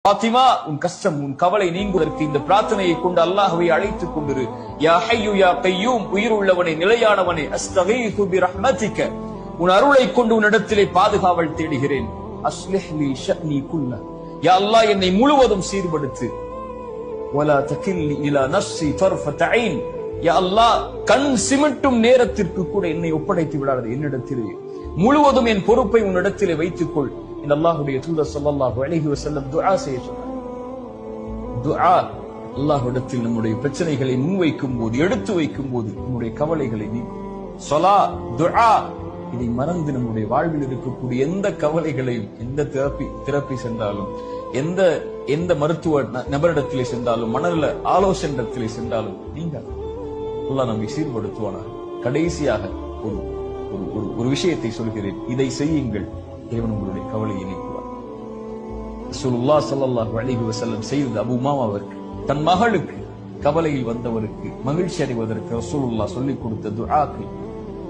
பாத்திமா, உன் கஷ்டம் உன் கவலை நீங்குவதற்கு இந்த பிரார்த்தனையை கொண்டு அல்லாஹ்வை அழைத்துக் கொண்டிரு. யா ஹய்யு யா கய்யூம், உயிர் உள்ளவனே நிலையானவனே, அஸ்தகீது பிரஹ்மதிக, உன் அருளை கொண்டு உன்னிடத்திலே பாதுகாவல் தேடுகிறேன். அஸ்லிஹ் லி ஷஅனி குல்ல, யா அல்லாஹ் என்னை முழுவதும் சீர்படுத்து. வலா தகில்னி இலா நஃப்ஸி தர்ஃபத ஐன், யா அல்லாஹ் கண் சிமிட்டும் நேரத்திற்கு கூட என்னை ஒப்படைத்து விடாதே, என்னிடத்திலே முழுவதும் என் பொறுப்பை உன்னிடத்திலே வைத்துக்கொள். இந்த அல்லாஹ்வுடைய தூதர் ஸல்லல்லாஹு அலைஹி வஸல்லம் துஆ செய்ய சொன்னார். துஆ அல்லாஹ்விடத்தில் நம்முடைய பிரச்சனைகளை முன்வைக்கும் போது, எடுத்து வைக்கும் போது நம்முடைய கவலைகளை நீக்கும். ஸலா, துஆ, இதை மறந்து நம்முடைய வாழ்வில் இருக்கக்கூடிய எந்த கவலைகளையும், எந்த தெரப்பி சென்றாலும், எந்த மருத்துவ நபரிடத்திலே சென்றாலும், மனநல ஆலோசனையிடத்திலே சென்றாலும் நீங்க அல்லாஹ் நம்மை சீர்படுத்துவானாக. கடைசியாக ஒரு விஷயத்தை சொல்கிறேன், இதை செய்யுங்கள், இறைவன் உங்களுடைய கவலையை நீக்குவார். ரசூலுல்லாஹ் ஸல்லல்லாஹு அலைஹி வஸல்லம் செய்த அபூ உமாமா அவருக்கு, தன் மகளுக்கு கவலையில் வந்தவருக்கு மகிழ்ச்சி அடைவதற்கு ரசூலுல்லாஹ் சொல்லிக் கொடுத்த துஆக்கள்.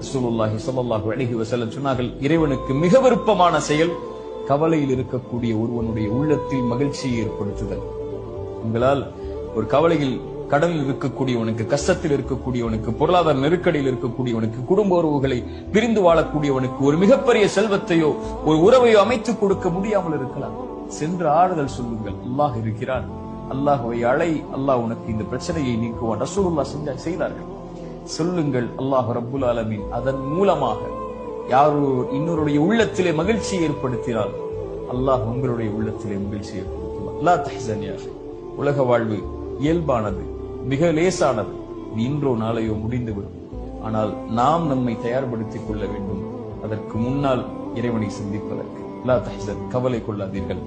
ரசூலுல்லாஹி ஸல்லல்லாஹு அலைஹி வஸல்லம் சொன்னார்கள், இறைவனுக்கு மிக விருப்பமான செயல் கவலையில் இருக்கக்கூடிய ஒருவனுடைய உள்ளத்தில் மகிழ்ச்சியை ஏற்படுத்துதல். உங்களால் ஒரு கவலையில், கடலில் இருக்கக்கூடியவனுக்கு, கஷ்டத்தில் இருக்கக்கூடியவனுக்கு, பொருளாதார நெருக்கடியில் இருக்கக்கூடியவனுக்கு, குடும்ப உறவுகளை பிரிந்து வாழக்கூடியவனுக்கு ஒரு மிகப்பெரிய செல்வத்தையோ ஒரு உறவையோ அமைத்துக் கொடுக்க முடியாமல் இருக்கலாம். சென்று ஆறுதல் சொல்லுங்கள், அல்லாஹ் இருக்கிறான், அல்லாஹ்வை அழை, அல்லாஹ் உனக்கு இந்த பிரச்சனையை நீக்குவான். ரசூலுல்லாஹ் செய்தார்கள். சொல்லுங்கள், அல்லாஹ் ரப்புல் ஆலமீன் அதன் மூலமாக யாரோ இன்னொருடைய உள்ளத்திலே மகிழ்ச்சியை ஏற்படுத்தினால் அல்லாஹ் உங்களுடைய உள்ளத்திலே மகிழ்ச்சி ஏற்படுத்துவார். லா தஹ்சன் யா அஹி, உலக வாழ்வு இயல்பானது, மிக லேசானது, இன்றோ நாளையோ முடிந்துவிடும். ஆனால் நாம் நம்மை தயார்படுத்திக் கொள்ள வேண்டும் அதற்கு முன்னால் இறைவனை சிந்திப்பதற்கு. லா தஹ்சன், கவலை கொள்ளாதீர்கள்.